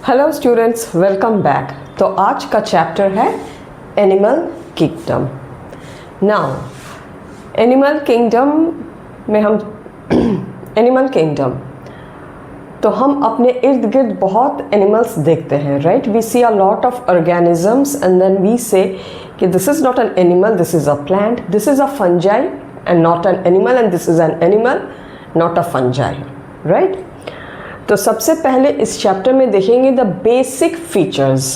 Hello students, welcome back. तो आज का चैप्टर है animal kingdom. Now animal kingdom में हम एनिमल किंगडम तो हम अपने इर्द गिर्द बहुत एनिमल्स देखते हैं, right. We see a lot of organisms and then we say कि this is not an animal, this is a plant, this is a fungi and not an animal, and this is an animal not a fungi, right. तो सबसे पहले इस chapter में देखेंगे the basic features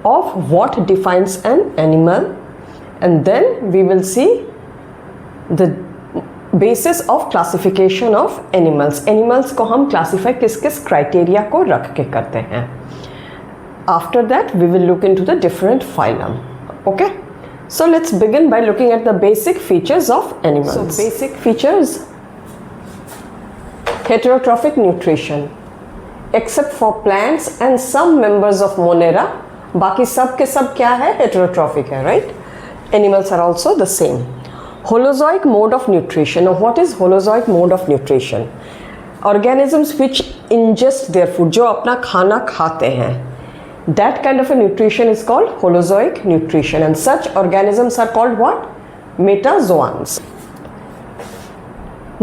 of what defines an animal, and then we will see the basis of classification of animals. Animals को हम classify किस किस क्राइटेरिया को रख के करते हैं। After that we will look into the different phylum. Okay, so let's begin by looking at the basic features of animals. So basic features: heterotrophic nutrition except for plants and some members of Monera, बाकी सब के सब क्या है, heterotrophic है, right? Animals are also the same. Holozoic mode of nutrition. Now what is holozoic mode of nutrition? Organisms which ingest their food, जो अपना खाना खाते हैं, that kind of a nutrition is called holozoic nutrition, and such organisms are called what? Metazoans.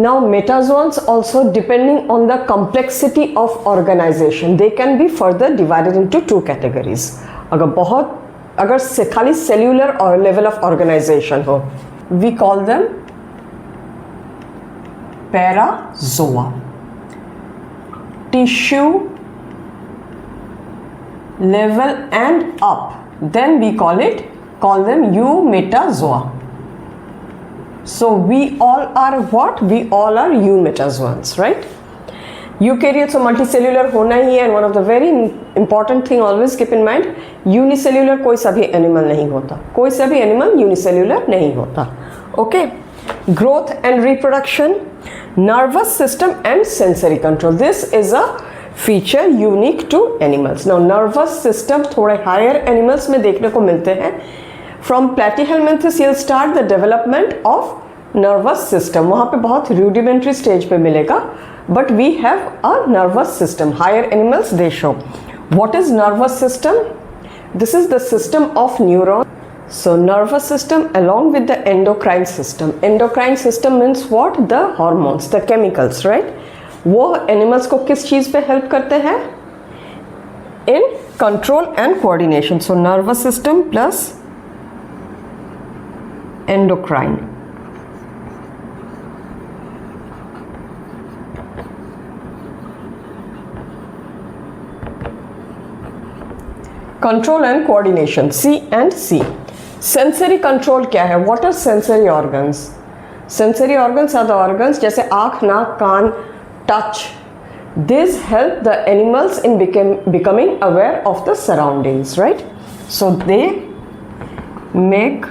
Now metazoans also, depending on the complexity of organization, they can be further divided into two categories. अगर खाली cellular or level of organization हो, we call them parazoa. Tissue level and up, then we call them eumetazoa. So we all are what? We all are eumetazoans, right? Eukaryotes और multicellular होना ही है, and one of the very important thing always keep in mind, unicellular कोई सा भी animal नहीं होता, कोई सा भी एनिमल यूनिसेल्युलर नहीं होता। Okay, growth and reproduction, nervous system and sensory control, this is a feature unique to animals. Now nervous system थोड़े हायर एनिमल्स में देखने को मिलते हैं। From Platyhelminthes you'll start the development of nervous system, वहाँ पे बहुत rudimentary stage पे मिलेगा, but we have a nervous system. Higher animals they show. What is nervous system? This is the system of neuron. So nervous system along with the endocrine system. Endocrine system means what? The hormones, the chemicals, right? वो animals को किस चीज़ पे help करते हैं? In control and coordination. So nervous system plus endocrine. Control and coordination, C and C. Sensory control क्या है? What are sensory organs? Sensory organs are the organs जैसे आँख, नाक, कान, touch. These help the animals in becoming aware of the surroundings, right? So they make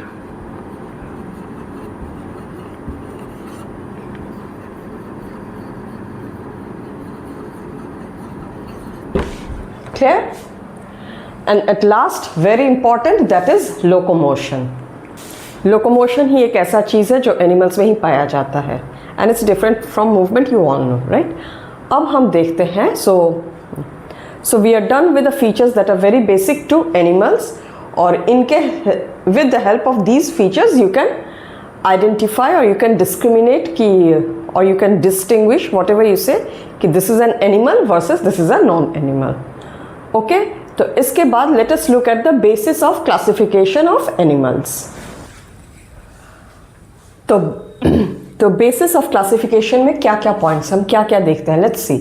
clear? And at last, very important, that is locomotion. Locomotion ही एक ऐसा चीज़ है जो animals में ही पाया जाता है, and it's different from movement, you all know, right? अब हम देखते हैं, so we are done with the features that are very basic to animals, और इनके with the help of these features you can identify or you can discriminate कि or you can distinguish whatever you say कि this is an animal versus this is a non-animal. Okay, तो इसके बाद let us look at the basis of classification of animals. तो basis of classification में क्या क्या points, हम क्या क्या देखते हैं, let's see.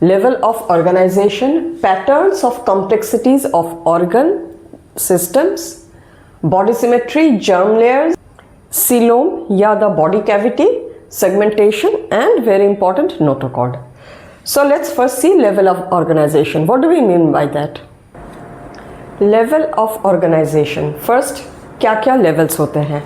Level of organisation, patterns of complexities of organ systems, body symmetry, germ layers, coelom या the body cavity, segmentation and very important notochord. So let's first see level of organization. What do we mean by that? Level of organization. First, क्या क्या levels होते हैं?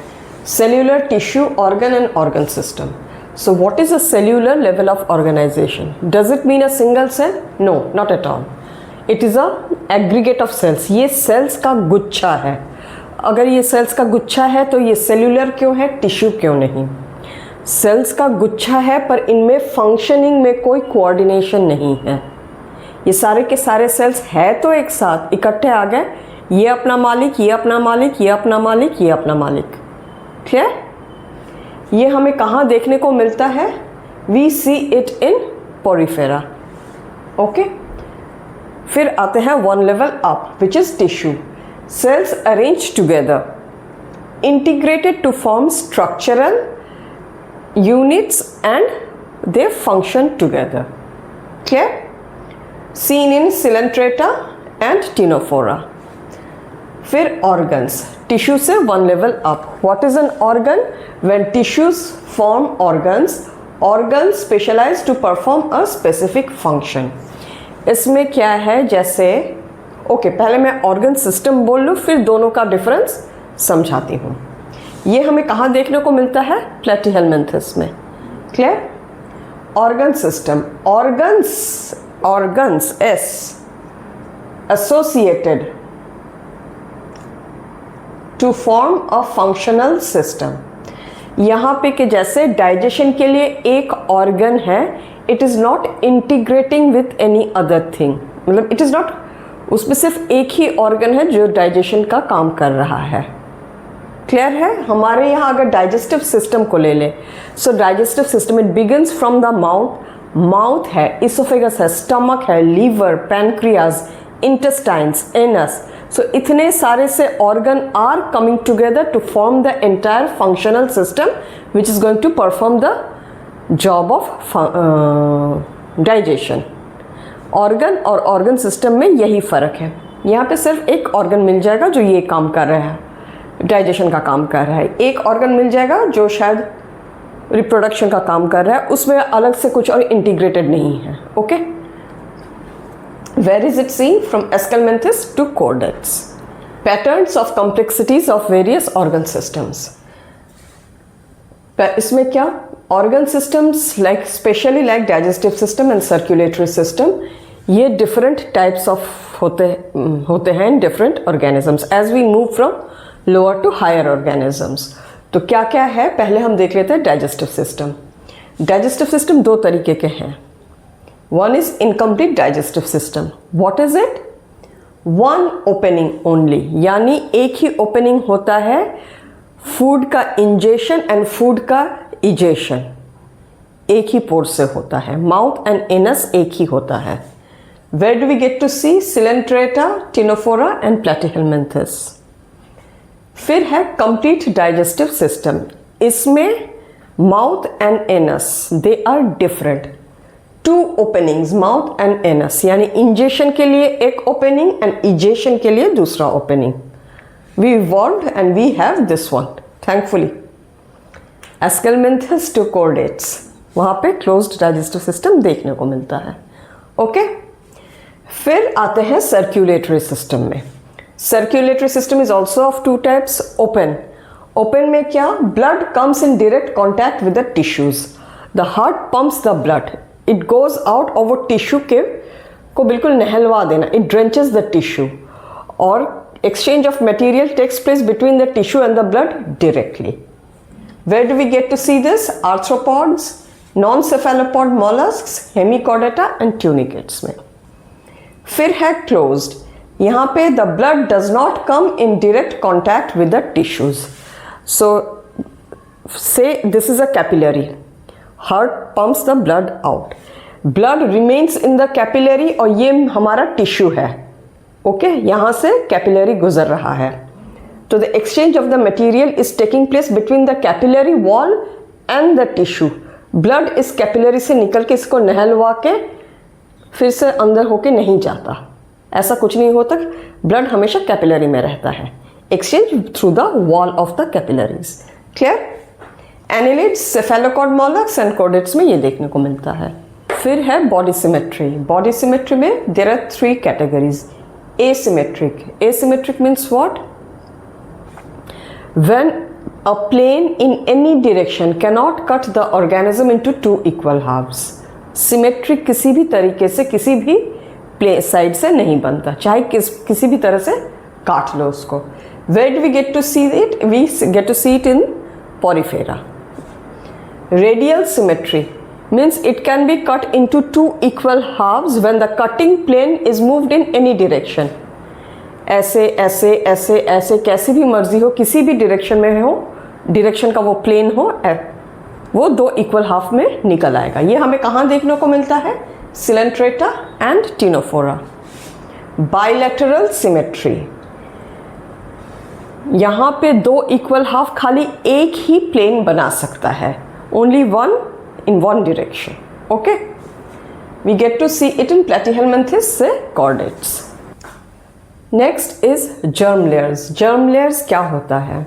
Cellular, tissue, organ and organ system. So what is a cellular level of organization? Does it mean a single cell? No, not at all. It is a aggregate of cells. ये cells का गुच्छा है। अगर ये cells का गुच्छा है तो ये cellular क्यों है, tissue क्यों नहीं? सेल्स का गुच्छा है पर इनमें फंक्शनिंग में कोई कोऑर्डिनेशन नहीं है। ये सारे के सारे सेल्स है तो एक साथ इकट्ठे आ गए, ये अपना मालिक, ये अपना मालिक, ये अपना मालिक, ये अपना मालिक। क्लियर? ये हमें कहाँ देखने को मिलता है? We see it in Porifera. Okay, फिर आते हैं one level up which is tissue. Cells arrange together, integrated to form structural units and they function together. Clear? Seen in Coelenterata and Ctenophora. फिर organs, tissue से one level up. What is an organ? When tissues form organs, organs specialize to perform a specific function. इसमें क्या है, जैसे पहले मैं organ system बोल लूँ, फिर दोनों का difference समझाती हूँ। ये हमें कहाँ देखने को मिलता है? प्लेटीहेलमिन्थस में। Clear? Organ system, organs as associated to form a functional system. यहाँ पे कि जैसे डाइजेशन के लिए एक ऑर्गन है, it is not integrating with any other thing, मतलब इट इज़ नॉट, उसमें सिर्फ एक ही ऑर्गन है जो डाइजेशन का काम कर रहा है। क्लियर है? हमारे यहाँ अगर डाइजेस्टिव सिस्टम को ले लें, so digestive system it begins from the mouth. Mouth है, इसोफेगस है, स्टमक है, liver, pancreas, intestines, anus. So इतने सारे से organ are coming together to form the entire functional system which is going to perform the job of digestion. Organ और organ system में यही फ़र्क है। यहाँ पे सिर्फ एक ऑर्गन मिल जाएगा जो ये काम कर रहा है, डाइजेशन का काम कर रहा है। एक ऑर्गन मिल जाएगा जो शायद रिप्रोडक्शन का काम कर रहा है, उसमें अलग से कुछ और इंटीग्रेटेड नहीं है। Okay, where is it seen? From Aschelminthes to chordates. Patterns of complexities of various organ systems. इसमें क्या organ systems like specially like digestive system and circulatory system, ये डिफरेंट टाइप्स ऑफ होते हैं in different organisms as we move from lower to higher organisms. तो क्या क्या है, पहले हम देख लेते हैं डाइजेस्टिव सिस्टम। डाइजेस्टिव सिस्टम दो तरीके के हैं। One is incomplete digestive system. What is it? One opening only, यानी एक ही ओपनिंग होता है फूड का इंजेशन एंड फूड का इजेशन, एक ही पोर्ट से होता है। माउथ एंड एनस एक ही होता है। Where do we get to see? Coelenterata, Ctenophora and Platyhelminthes। फिर है कंप्लीट डाइजेस्टिव सिस्टम। इसमें mouth and anus they are different, two openings, mouth and anus, यानी इंजेशन के लिए एक ओपनिंग एंड इजेशन के लिए दूसरा opening. We evolved and we have this one thankfully. Aschelminthes to chordates, वहाँ पे क्लोज्ड डाइजेस्टिव सिस्टम देखने को मिलता है। ओके, फिर आते हैं सर्कुलेटरी सिस्टम में। Circulatory system is also of two types. Open में क्या? Blood comes in direct contact with the tissues. The heart pumps the blood, it goes out और वो टिश्यू के को बिल्कुल नहलवा देना, इट ड्रेंचेस द टिश्यू, और exchange of material takes place between the tissue and the blood directly. Where do we get to see this? Arthropods, non cephalopod molluscs, Hemichordata and tunicates में। फिर है closed, यहाँ पे the blood does not come in direct contact with the tissues. So से this is a capillary, heart pumps the blood out, blood remains in the capillary और ये हमारा tissue है। ओके, यहाँ से कैपिलरी गुजर रहा है। तो the exchange of the material is taking place between the capillary wall and the tissue. Blood इस कैपिलरी से निकल के इसको नहलवा के फिर से अंदर होके नहीं जाता, ऐसा कुछ नहीं होता। ब्लड हमेशा कैपिलरी में रहता है, exchange through the wall of the capillaries. Clear? Annelids, cephalopod molluscs and chordates में ये देखने को मिलता है। फिर है बॉडी सिमेट्री। बॉडी सिमेट्री में there are three categories. Asymmetric, asymmetric means what? When a plane in any direction cannot cut the organism into two equal halves. Symmetric किसी भी तरीके से किसी भी साइड से नहीं बनता, चाहे किसी भी तरह से काट लो उसको। Where do we get to see it? We get to see it in porifera. Radial symmetry means it can be cut into two equal halves when the cutting plane is moved in any direction. ऐसे ऐसे ऐसे ऐसे कैसी भी मर्जी हो, किसी भी डायरेक्शन में हो, डायरेक्शन का वो प्लेन हो, वो दो इक्वल हाफ में निकल आएगा. ये हमें कहाँ देखने को मिलता है? Coelenterata and Ctenophora. Bilateral symmetry. यहाँ पे दो इक्वल हाफ खाली एक ही प्लेन बना सकता है. Only one in one direction. Okay, we get to see it in platyhelminthes chordates. Next is germ layers. Germ layers क्या होता है?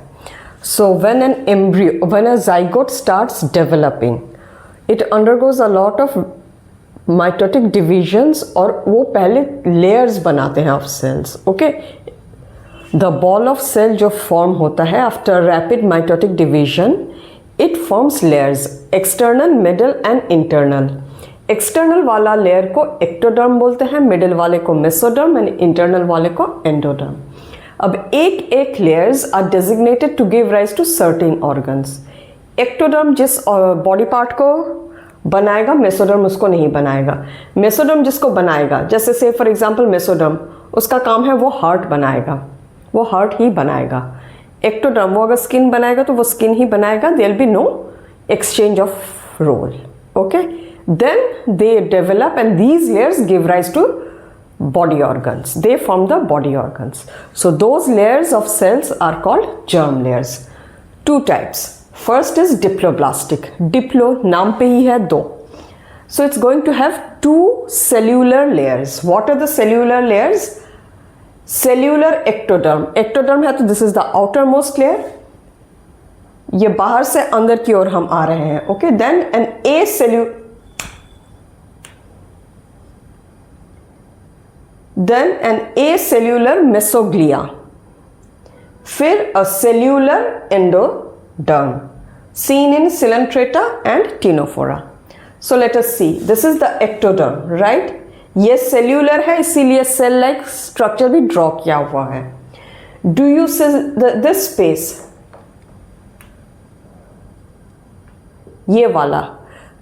So when an embryo, when a zygote starts developing, it undergoes a lot of mitotic divisions और वो पहले layers बनाते हैं of cells. Okay, the ball of cell जो form होता है after rapid mitotic division, it forms layers, external, middle and internal. External वाला layer को ectoderm बोलते हैं, middle वाले को mesoderm and internal वाले को endoderm. अब एक एक layers are designated to give rise to certain organs. ectoderm जिस body part को बनाएगा, mesoderm उसको नहीं बनाएगा. mesoderm जिसको बनाएगा, जैसे say for example mesoderm, उसका काम है वो heart बनाएगा, वो heart ही बनाएगा. एक्टोडर्म वो अगर स्किन बनाएगा तो वो स्किन ही बनाएगा. There will be no exchange of role. Okay, then they develop and these layers give rise to body organs. They form the body organs. So those layers of cells are called germ layers. Two types. First is diploblastic. Diplo नाम पे ही है दो. So it's going to have two cellular layers. What are the cellular layers? Cellular ectoderm. Ectoderm है तो this is the outer most layer. ये बाहर से अंदर की ओर हम आ रहे हैं. Okay, then an acellular mesoglea. फिर a cellular endoderm seen in Coelenterata and Ctenophora. So let us see. This is the ectoderm, right? ये सेल्यूलर है इसीलिए सेल लाइक स्ट्रक्चर भी ड्रॉ किया हुआ है. Do you see this space? ये वाला,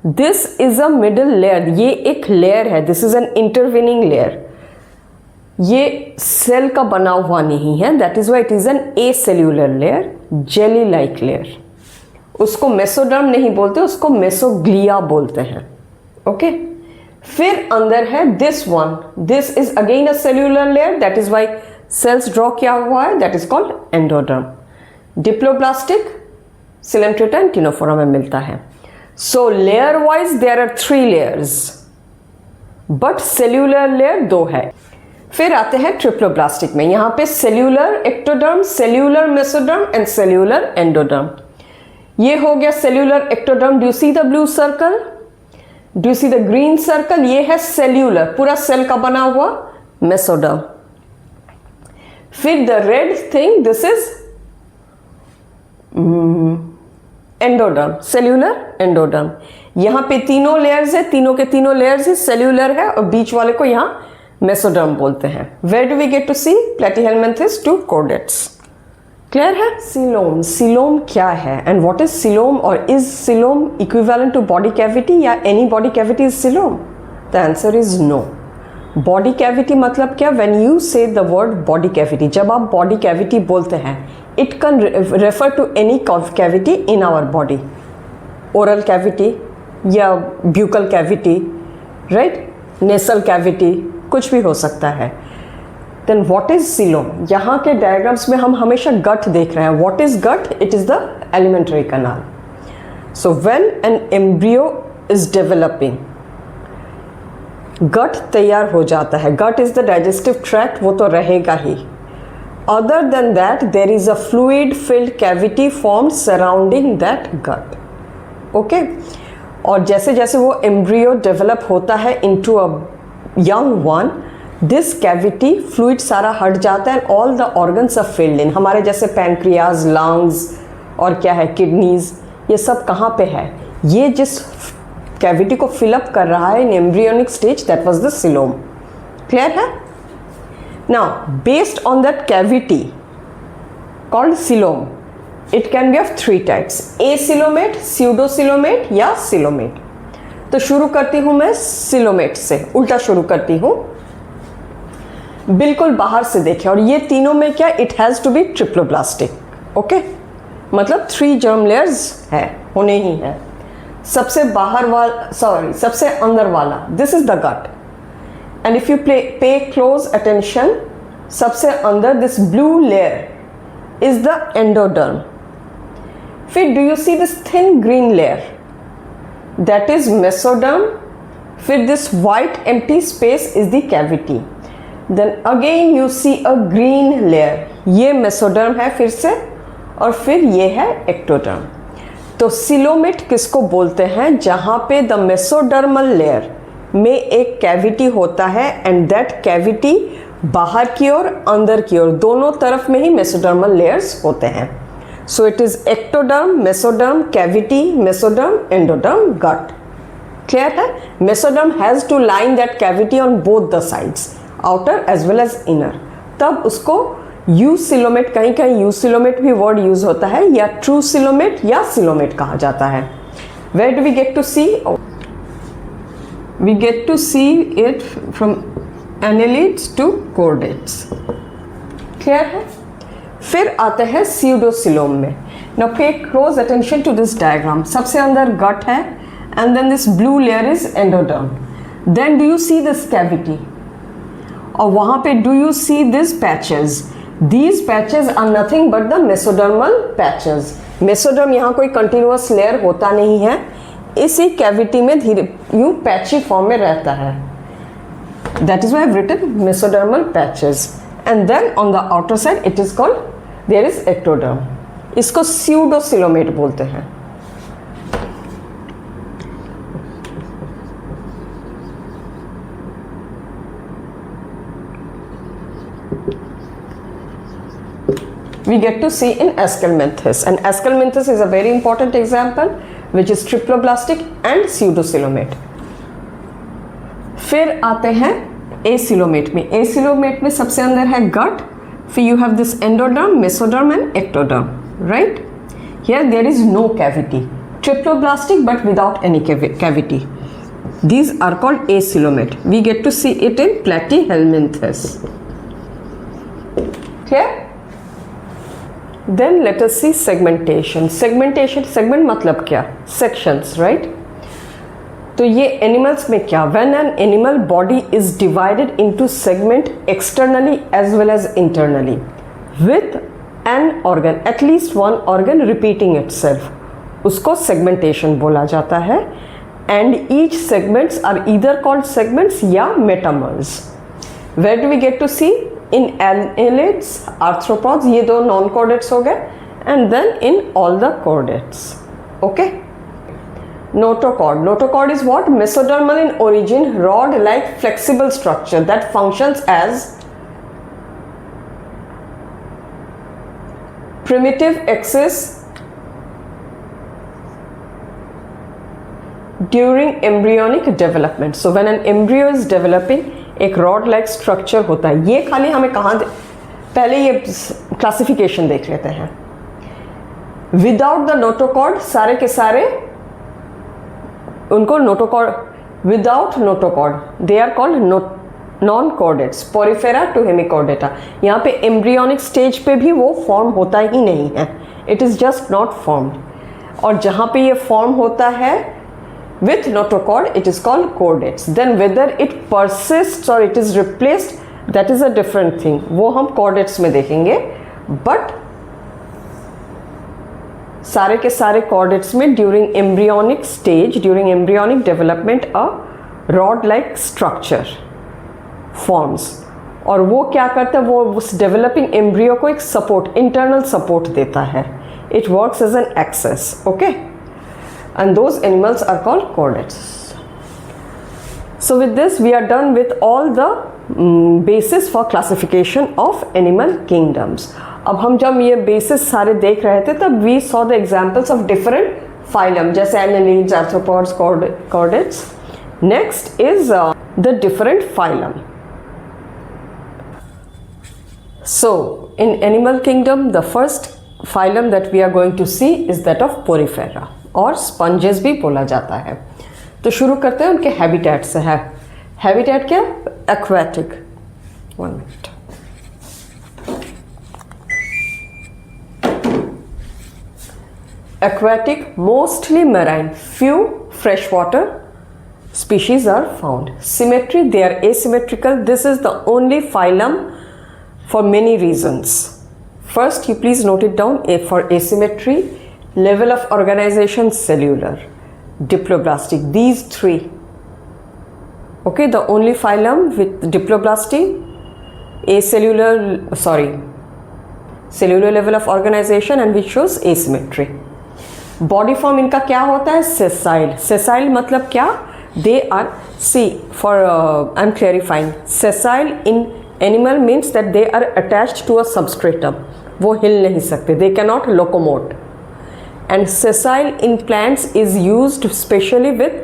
this is a middle layer. ये एक लेयर है. This is an intervening layer. ये सेल का बना हुआ नहीं है. That is why it is an acellular layer, jelly like layer. उसको मेसोडर्म नहीं बोलते, उसको मेसोग्लिया बोलते हैं. ओके, फिर अंदर है this one. This is again a cellular layer. That is why cells draw किया हुआ है. That is called endoderm. Diploblastic coelenterata and ctenophora में मिलता है. So layer wise there are 3 layers, but cellular layer 2 है. फिर आते हैं ट्रिप्लोब्लास्टिक में. यहां पे cellular ectoderm, cellular mesoderm and cellular endoderm. ये हो गया cellular ectoderm. Do you see the blue circle? Do you see the green circle? ये है सेल्यूलर, पूरा सेल का बना हुआ मेसोडर्म. फिर the red thing, this is endoderm, cellular endoderm. यहां पे तीनों लेयर्स है, तीनों के तीनों लेयर्स है, सेल्यूलर है और बीच वाले को यहां मेसोडर्म बोलते हैं. Where do we get to see platyhelminthes to chordates? Clear है? सीलोम. सीलोम क्या है एंड व्हाट इज सीलोम, और is coelom equivalent to body cavity या any body cavity is coelom? The answer is no. Body cavity मतलब क्या? When you say the word body cavity, जब आप body cavity बोलते हैं, it can refer to any cavity in our body. Oral cavity या buccal cavity, right, nasal cavity, कुछ भी हो सकता है. Then what is coelom? यहाँ के डायग्राम्स में हम हमेशा गट देख रहे हैं. What is gut? It is the alimentary canal. So when an embryo is developing, gut तैयार हो जाता है. Gut is the digestive tract, वो तो रहेगा ही. Other than that there is a fluid filled cavity form surrounding that gut. Okay, और जैसे जैसे वो एम्ब्रियो डेवलप होता है into a young one, this cavity fluid सारा हट जाता है. All the organs are filled in. हमारे जैसे पैनक्रियाज, लंग्स और क्या है, किडनीज, ये सब कहाँ पे है? ये जिस कैविटी को फिलअप कर रहा है in embryonic stage, that was the coelom. Clear है? Now based on that cavity called coelom, it can be of 3 types: acoelomate, pseudocoelomate या सिलोमेट. तो शुरू करती हूं मैं सिलोमेट से, उल्टा शुरू करती हूं, बिल्कुल बाहर से देखें। और ये तीनों में क्या, it has to be triploblastic, okay, मतलब 3 जर्म लेयर्स है, होने ही है। सबसे बाहर वाला, सॉरी, सबसे अंदर वाला, this is the gut, and if you pay close attention, सबसे अंदर this blue layer is the endoderm. फिर do you see this thin green layer, that is mesoderm. फिर this white empty space is the cavity. Then again you see a green layer, ये mesoderm है फिर से, और फिर ये है एक्टोडर्म। तो सिलोमेट किसको बोलते हैं, जहां पे द मेसोडर्मल लेयर में एक कैविटी होता है, एंड दैट कैविटी बाहर की ओर अंदर की ओर दोनों तरफ में ही मेसोडर्मल लेयर्स होते हैं। So it is ectoderm, mesoderm, cavity, mesoderm, endoderm, gut. Clear है? Mesoderm has to line that cavity on both the sides, outer as well as inner. तब उसको यू सिलोमेट, कहीं कहीं यू सिलोमेट भी word use होता है, या true coelomate या सिलोमेट कहा जाता है। Where do we get to see? We get to see it from annelids to chordates. Clear है? फिर आते हैं स्यूडोसिलोम में। Now pay close attention to this diagram. सबसे अंदर गट है, and then this blue layer is endoderm. Then do you see this cavity, और वहां पे do you see this patches? These patches are nothing but the mesodermal patches. Mesoderm यहाँ कोई continuous layer होता नहीं है, इसी कैविटी में धीरे यूं पैची फॉर्म में रहता है। That is why I've written mesodermal patches. And then on the outer side it is called, there is ectoderm. इसको pseudocoelomate बोलते हैं। We get to see in Aschelminthes, and Aschelminthes is a very important example which is triploblastic and pseudocoelomate. फिर आते हैं acoelomate में। Acoelomate में सबसे अंदर है गट, फिर you have this endoderm, mesoderm and ectoderm, right? Here there is no cavity, triploblastic but without any cavity. These are called asilomate. We get to see it in Platyhelminthes. Clear? Then let us see segmentation. Segment मतलब क्या? Sections, right? तो ये animals में क्या? When an animal body is divided into segment externally as well as internally with an organ, at least one organ repeating itself, उसको segmentation बोला जाता है. And each segments are either called segments या metamers. Where do we get to see? In annelids, arthropods, ये दो non chordates हो गए, and then in all the chordates. Okay? Notochord. Notochord is what? Mesodermal in origin, rod-like flexible structure that functions as primitive axis during embryonic development. So when an embryo is developing, एक rod like structure होता है। ये खाली हमें कहाँ पहले ये classification देख लेते हैं। विदाउट द नोटोकॉर्ड, सारे के सारे उनको notochord, without notochord they are called non chordates, Porifera to Hemichordata. यहाँ पे एम्ब्रियोनिक स्टेज पे भी वो फॉर्म होता ही नहीं है, it is just not formed. और जहाँ पे ये फॉर्म होता है with notochord, it is called chordates. Then whether it persists or it is replaced, that is a different thing. वो हम chordates में देखेंगे, but सारे के सारे chordates में during embryonic stage, during embryonic development, a rod-like structure forms. और वो क्या करता है, वो उस developing embryo को एक support, internal support देता है. It works as an axis, okay? And those animals are called chordates. So with this we are done with all the basis for classification of animal kingdoms. अब हम जब ये basis सारे देख रहे थे तब we saw the examples of different phylum जैसे annelids, arthropods, chordates. Next is the different phylum. So in animal kingdom the first phylum that we are going to see is that of porifera, और sponges भी बोला जाता है। तो शुरू करते हैं उनके हैबिटेट से। है हैबिटेट क्या? Aquatic. 1 minute. Aquatic, mostly marine, few freshwater species are found. Symmetry, they are asymmetrical. This is the only phylum for many reasons. First, you please note it down. A for asymmetry, level of organization cellular, diploblastic. These three. Okay, the only phylum with diploblasty, acellular, cellular level of organization, and which shows asymmetry. Body form इनका क्या होता है? Sessile. Sessile मतलब क्या? They are, see for I am clarifying, sessile in animal means that they are attached to a substratum, वो हिल नहीं सकते, they can not locomote. And sessile in plants is used specially with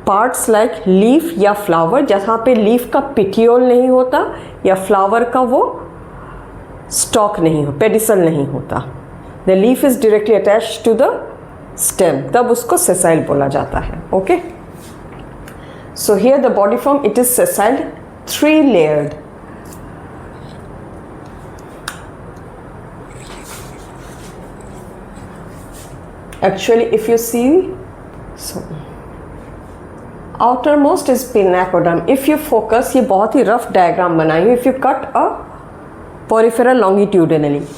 parts like leaf या flower, जहाँ पे leaf का petiole नहीं होता या फ्लावर का वो स्टॉक नहीं हो, पेडिसल नहीं होता, the leaf is directly attached to the stem, तब उसको sessile बोला जाता है। Okay, so here the body form, it is sessile, 3 layered. Actually if you see, so outermost is pinacoderm. If you focus, ये बहुत ही rough diagram बनाई है। If you cut a peripheral longitudinally,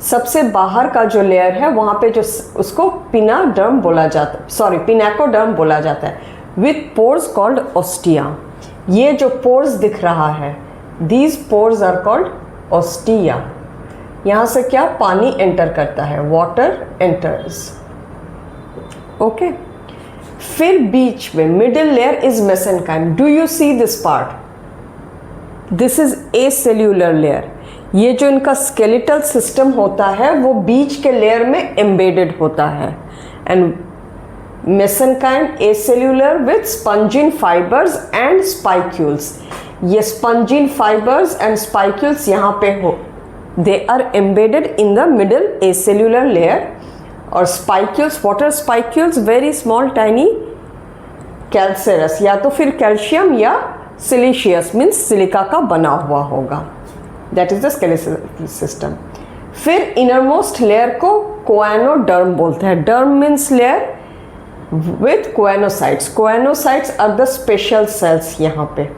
सबसे बाहर का जो लेयर है वहाँ पे जो उसको पिनाडर्म बोला जाता है, सॉरी पिनाकोडर्म बोला जाता है, विथ पोर्स कॉल्ड ओस्टिया। ये जो पोर्स दिख रहा है, these pores are called ostia. यहाँ से क्या? पानी एंटर करता है, वाटर एंटर्स। ओके, फिर बीच में middle layer is mesenchyme. Do you see this part? This is acellular layer. ये जो इनका स्केलेटल सिस्टम होता है वो बीच के लेयर में एम्बेडेड होता है। And mesenchyme acellular with spongin fibres and spicules. ये स्पंजिन फाइबर्स एंड स्पाइक्यूल्स यहाँ पे हो, they are embedded in the middle acellular layer. और spicules, water spicules, very small tiny calcareous, या तो फिर कैल्शियम या सिलिशियस मीन्स सिलिका का बना हुआ होगा। That is the skeletal system. फिर इनरमोस्ट लेयर को कोएनोडर्म बोलते हैं। Derm means layer with choanocytes. Choanocytes are the special cells. यहाँ पे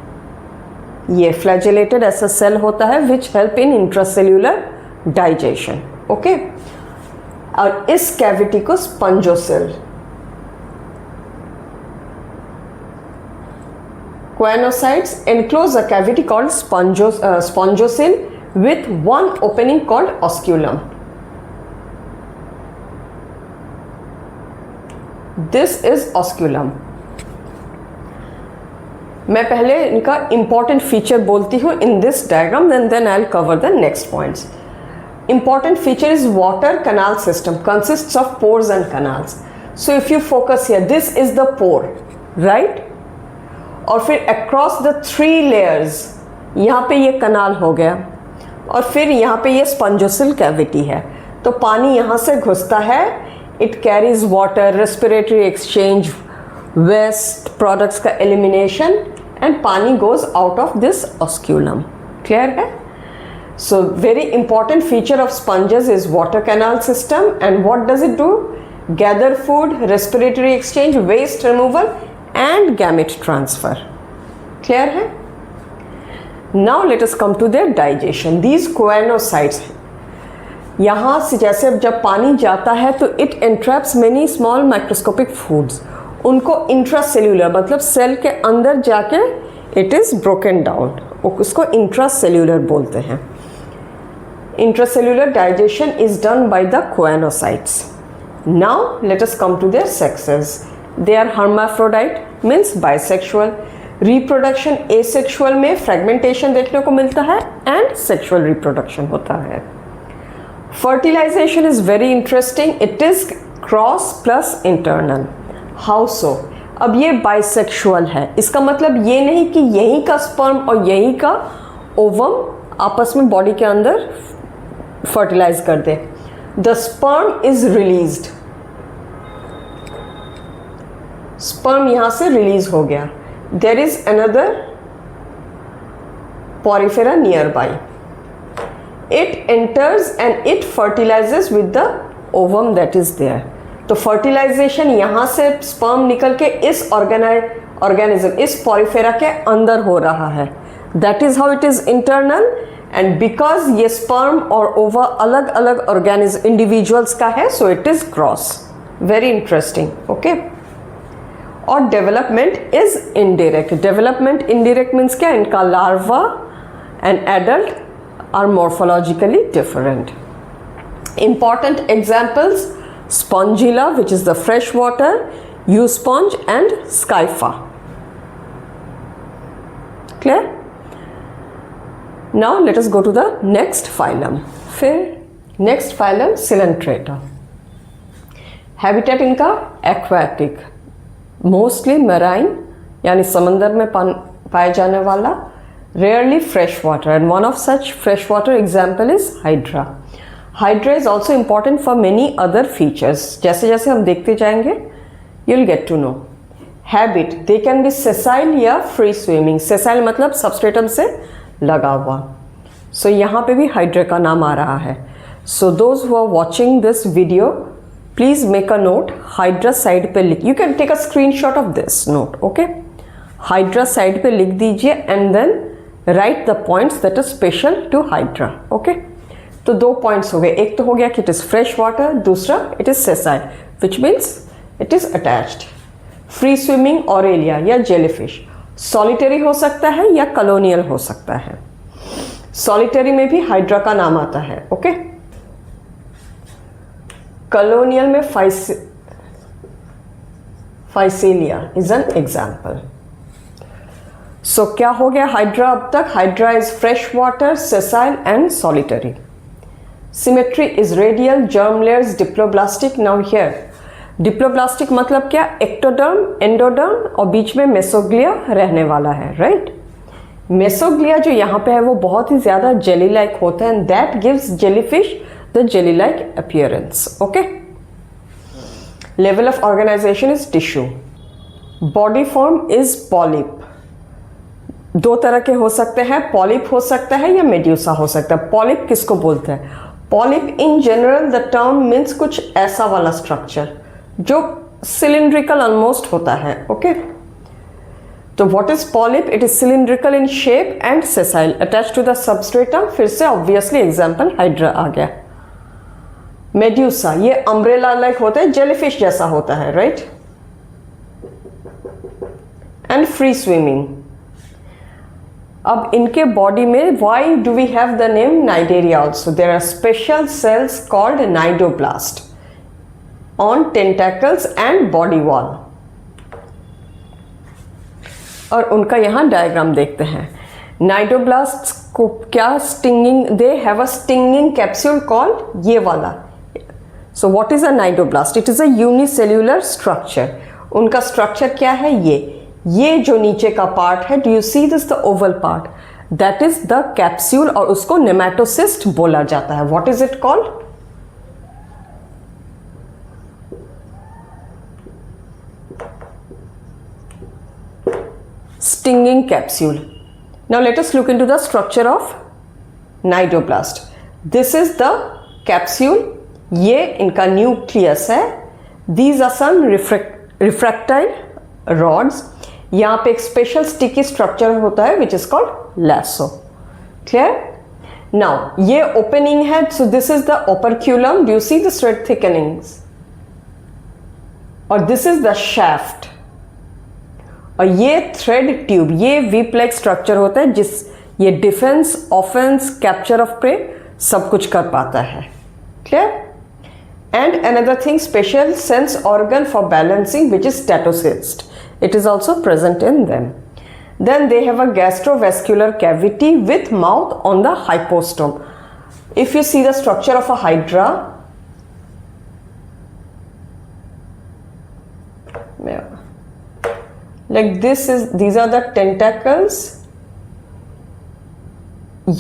ये फ्लैजेलेटेड ऐसा सेल होता है which help in intracellular digestion. Okay, और इस कैविटी को स्पंजोसेल, Choanocytes enclose a cavity called spongocele with one opening called osculum. This is osculum. मैं पहले इनका important feature बोलती हूँ in this diagram, then I'll cover the next points. Important feature is water canal system, consists of pores and canals. So if you focus here, this is the pore, right? और फिर across the 3 layers यहाँ पे ये कनाल हो गया, और फिर यहाँ पे ये स्पंजोसिल कैविटी है। तो पानी यहाँ से घुसता है, it carries water, respiratory exchange, waste products का एलिमिनेशन, एंड पानी goes out of this osculum. Clear है? So very important feature of sponges is water canal system, and what does it do? Gather food, respiratory exchange, waste removal and gamete transfer. Clear है? Now let us come to their digestion. These choanocytes, यहाँ से जैसे जब पानी जाता है तो it entraps many small microscopic foods. उनको इंट्रासेल्यूलर मतलब सेल के अंदर जाके it is broken down. उसको इंट्रासेल्यूलर बोलते हैं। Intracellular digestion is done by the choanocytes. Now let us come to their sexes. They are hermaphrodite means bisexual. Reproduction asexual में fragmentation देखने को मिलता है and sexual reproduction होता है. Fertilization is very interesting. It is cross plus internal. How so? अब ये bisexual है, इसका मतलब ये नहीं कि यहीं का sperm और यहीं का ovum आपस में body के अंदर fertilize कर दे. The sperm is released. Sperm यहां से रिलीज हो गया, there is another porifera nearby. It enters and it fertilizes with the ovum that is there. तो fertilization यहाँ से sperm निकल के इस organism, इस porifera के अंदर हो रहा है. That is how it is internal, and because ये sperm और ova अलग अलग organism individuals का है, so it is cross. Very interesting. Okay. और development is indirect. Development indirect means क्या? इनका larva and adult are morphologically different. Important examples: Spongilla, which is the freshwater, U-sponge, and Scypha. Clear? Now let us go to the next phylum. फिर next phylum Coelenterata. Habitat इनका aquatic, mostly marine, यानी समंदर में पाया जाने वाला, rarely freshwater, and one of such freshwater example is Hydra. Hydra is also important for many other features. जैसे जैसे हम देखते जाएंगे, you'll get to know. Habit, they can be sessile या free swimming. Sessile मतलब substratum से लगा हुआ. So यहाँ पे भी Hydra का नाम आ रहा है. So those who are watching this video, please make a note. Hydra side पे लिख. You can take a screenshot of this note, okay? Hydra side पे लिख दीजिए and then write the points that are special to Hydra. Okay? तो दो points हो गए. एक तो हो गया कि it is fresh water, दूसरा it is sessile, which means it is attached. Free swimming Aurelia या jellyfish. Solitary हो सकता है या colonial हो सकता है. Solitary में भी Hydra का नाम आता है. Okay? Colonial में Physalia is an example. So क्या हो गया हाइड्रा अब तक? Hydra is fresh water, sessile and solitary. Symmetry is radial, germ layers diploblastic. Now here diploblastic मतलब क्या? एक्टोडर्म, एंडोडर्म और बीच में मेसोग्लिया रहने वाला है, राइट? मेसोग्लिया जो यहाँ पे है वो बहुत ही ज्यादा जेली लाइक होता है, and that gives jellyfish the jelly like appearance. Okay. Level of organisation is tissue. Body form is polyp. दो तरह के हो सकते हैं, पॉलिप हो सकता है या मेड्यूसा हो सकता है. पॉलिप किसको बोलते हैं? Polyp in general the term means कुछ ऐसा वाला स्ट्रक्चर जो सिलिंड्रिकल ऑलमोस्ट होता है. ओके. तो what is polyp? It is cylindrical in shape and sessile, attach to the substratum. फिर से ऑब्वियसली एग्जांपल हाइड्रा आ गया. मेड्यूसा ये अम्ब्रेला लाइक होता है, जेलीफिश जैसा होता है, राइट? And free swimming. अब इनके बॉडी में why do we have the name Cnidaria also? There are special cells called cnidoblast on tentacles and body wall. और उनका यहाँ डायग्राम देखते हैं. नाइडोब्लास्ट को क्या stinging, they have a stinging capsule called ये वाला. So what is a cnidoblast? It is a unicellular structure. उनका स्ट्रक्चर क्या है? ये जो नीचे का पार्ट है, do you see this the oval part? That is the capsule और उसको नेमेटोसिस्ट बोला जाता है. What is it called? Stinging capsule. Now let us look into the structure of cnidoblast. This is the capsule. ये इनका nucleus है. These are some refractile rods. यहाँ पे एक स्पेशल स्टिकी स्ट्रक्चर होता है which is called lasso. Clear? Now ये opening है, so this is the operculum. Do you see the thread thickenings? और दिस इज द शाफ्ट. और ये थ्रेड ट्यूब, ये वीप लाइक स्ट्रक्चर होता है जिस ये defence, offence, capture of prey सब कुछ कर पाता है. Clear? And another thing, special sense organ for balancing which is statocyst. It is also present in them. Then they have a gastrovascular cavity with mouth on the hypostome. If you see the structure of a hydra, like these are the tentacles.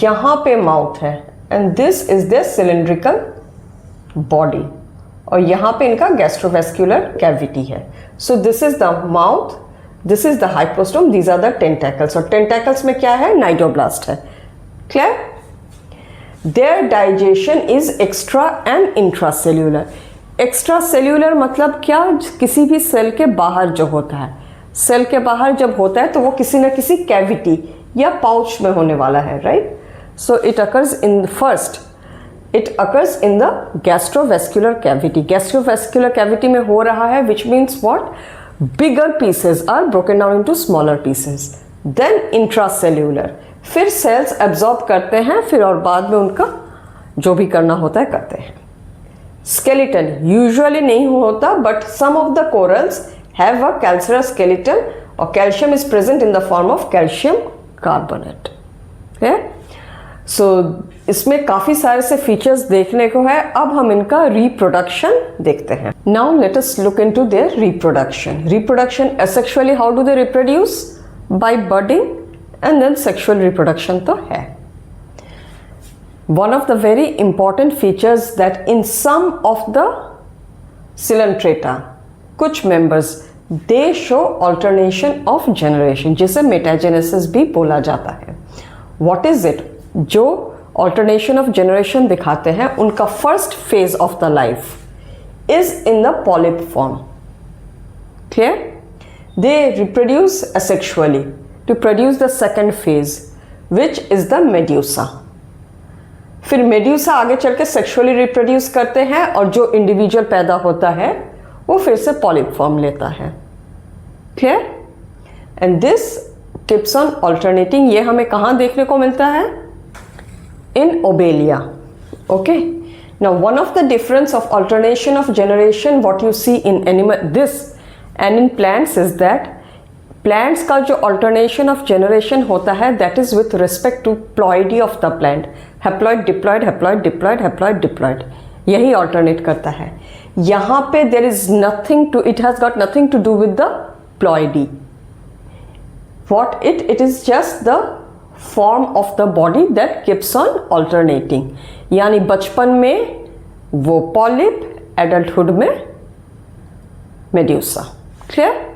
यहाँ पे mouth है, and this is their cylindrical body. और यहाँ पे इनका gastrovascular cavity है. So this is the mouth, this is the hypostome, these are the tentacles. और tentacles में क्या है? नाइडोब्लास्ट है. Clear? Their digestion is extra and intracellular. Extracellular मतलब क्या? किसी भी सेल के बाहर जो होता है, सेल के बाहर जब होता है तो वो किसी न किसी कैविटी या पाउच में होने वाला है, right? So it occurs in first, it occurs in the gastrovascular cavity. Gastrovascular cavity में हो रहा है, which means what? Bigger pieces are broken down into smaller pieces. Then intracellular, फिर सेल्स एब्जॉर्ब करते हैं, फिर और बाद में उनका जो भी करना होता है करते हैं. स्केलेटन यूजुअली नहीं होता, but some of the corals have a calcareous skeleton और calcium is present in the form of calcium carbonate. So इसमें काफ़ी सारे से फीचर्स देखने को है. अब हम इनका रिप्रोडक्शन देखते हैं. Now let us look into their reproduction. Reproduction asexually how do they reproduce? By budding and then sexual reproduction तो है. One of the very important features that in some of the Coelenterata, कुछ members they show alternation of generation, जिसे metagenesis भी बोला जाता है. What is it? जो alternation of generation दिखाते हैं, उनका first phase of the life is in the polyp form. Clear? They reproduce asexually to produce the second phase, which is the medusa. फिर मेड्यूसा आगे चल के सेक्सुअली रिप्रोड्यूस करते हैं और जो इंडिविजुअल पैदा होता है वो फिर से पॉलिप फॉर्म लेता है. Clear? And this tips on alternating, ये हमें कहाँ देखने को मिलता है? In Obelia. Okay. Now one of the difference of alternation of generation what you see in animal this and in plants is that plants का जो ऑल्टरनेशन ऑफ जनरेशन होता है that is with respect to ploidy of the plant. Haploid diploid, haploid diploid, haploid diploid, यही alternate करता है. यहाँ पे there is nothing to, it has got nothing to do with the ploidy. What it is just the form of the body that keeps on alternating. यानी बचपन में वो polyp, adulthood में medusa. Clear?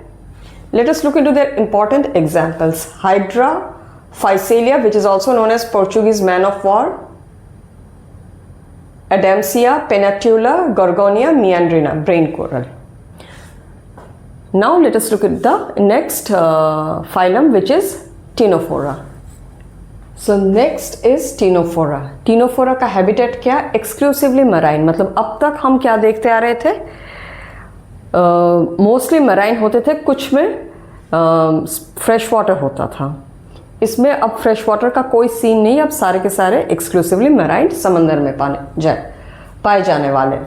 Let us look into their important examples. Hydra, Physalia, which is also known as Portuguese man of war, Adamsia, Penatula, Gorgonia, Meandrina, brain coral. Now let us look at the next phylum, which is Ctenophora. So next is Ctenophora. Ctenophora का habitat क्या? Exclusively marine. मतलब अब तक हम क्या देखते आ रहे थे? मोस्टली मराइन होते थे, कुछ में फ्रेश वाटर होता था. इसमें अब फ्रेश वाटर का कोई सीन नहीं, अब सारे के सारे एक्सक्लूसिवली मराइन समंदर में पाए जाने वाले.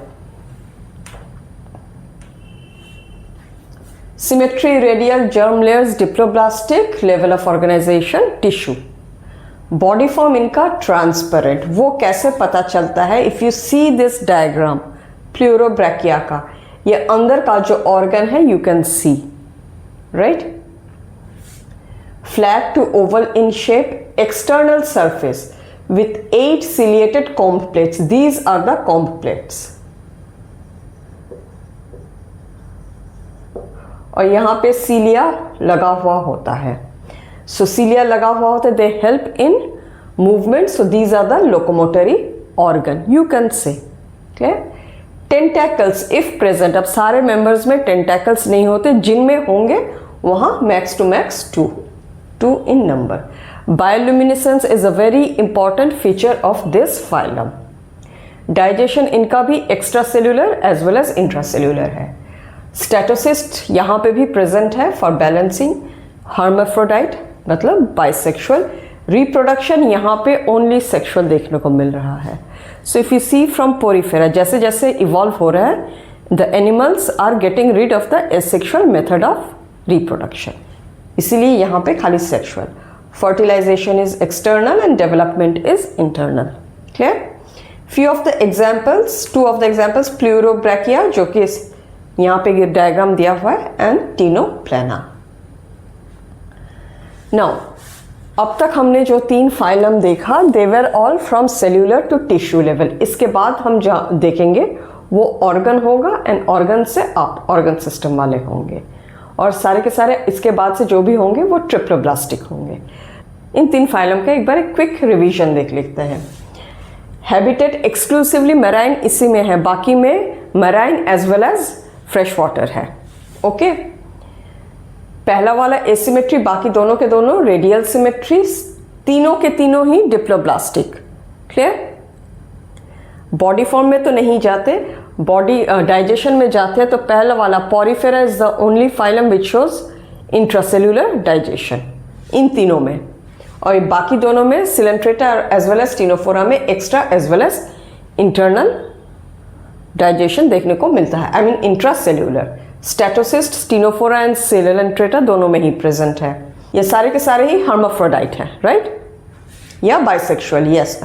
Symmetry, radial, germ layers, diploblastic, level of organisation, tissue. Body form इनका ट्रांसपेरेंट. वो कैसे पता चलता है? If you see this diagram Pleurobrachia का, ये अंदर का जो ऑर्गन है you can see, right? Flat to oval in shape, external surface with 8 ciliated comb plates. These are the comb plates. और यहां पे सीलिया लगा हुआ होता है. सो सीलिया लगा हुआ होता है, they help in movement. So these are the locomotory organ, you can say. Clear? Tentacles if present. अब सारे मेंबर्स में टेंटैकल्स नहीं होते, जिनमें होंगे वहां max to max 2 in number. Bioluminescence is a very important feature of this phylum. Digestion इनका भी extra cellular as well as intracellular है. स्टेटोसिस्ट यहाँ पे भी प्रेजेंट है फॉर बैलेंसिंग. हर्माफ्रोडाइट मतलब बाइसेक्सुअल. रिप्रोडक्शन यहाँ पे ओनली सेक्सुअल देखने को मिल रहा है. So if you see from Porifera, जैसे जैसे इवॉल्व हो रहा है, the animals are getting rid of the asexual method of reproduction. इसीलिए यहाँ पे खाली sexual. Fertilisation is external and development is internal. Clear? Few of the examples, 2 of the examples, Pleurobrachia जो कि यहाँ पे डायग्राम दिया हुआ है, एंड टीनोप्लेना. नाउ अब तक हमने जो 3 फाइलम देखा, they were all from cellular to tissue level. इसके बाद हम देखेंगे वो ऑर्गन होगा एंड ऑर्गन से अप ऑर्गन सिस्टम वाले होंगे, और सारे के सारे इसके बाद से जो भी होंगे वो ट्रिप्लोब्लास्टिक होंगे। इन 3 फाइलम का एक बार एक क्विक रिवीजन देख लेते हैं। हैबिटेट एक्सक्लूसिवली मैराइन इसी में है, बाकी में marine as well as fresh water है। ओके, पहला वाला एसिमेट्री, बाकी दोनों के दोनों रेडियल सिमेट्री, तीनों के तीनों ही डिप्लोब्लास्टिक। क्लियर? बॉडी फॉर्म में तो नहीं जाते, बॉडी डाइजेशन में जाते हैं। तो पहला वाला Porifera is the only phylum which shows intracellular digestion इन तीनों में, और बाकी दोनों में Coelenterata as well as Ctenophora में extra as well as internal digestion देखने को मिलता है। I mean intracellular. Statocyst, Ctenophora and Coelenterata दोनों में ही प्रेजेंट है। ये सारे के सारे ही हर्माफ्रोडाइट हैं, राइट? या बाइसेक्सुअल, यस।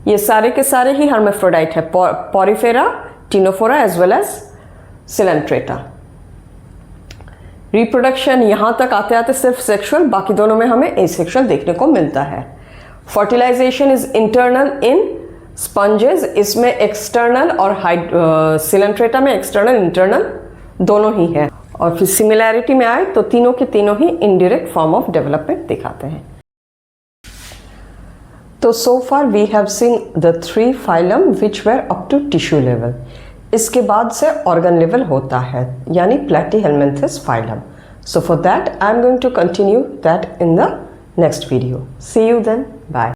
ये सारे के सारे ही हर्माफ्रोडाइट है, Porifera, Ctenophora as well as Coelenterata. Reproduction यहाँ तक आते आते सिर्फ सेक्सुअल, बाकी दोनों में हमें एसेक्सुअल देखने को मिलता है। Fertilisation is internal in sponges, इसमें एक्सटर्नल और सिलेंट्रेटा में एक्सटर्नल इंटरनल दोनों ही है। और फिर सिमिलैरिटी में आए तो तीनों के तीनों ही इनडायरेक्ट फॉर्म ऑफ डेवलपमेंट दिखाते हैं। तो so far we have seen the 3 phylum which were up to tissue level. इसके बाद से ऑर्गन लेवल होता है, यानी Platyhelminthes phylum. So for that I am going to continue that in the next video. See you then, bye.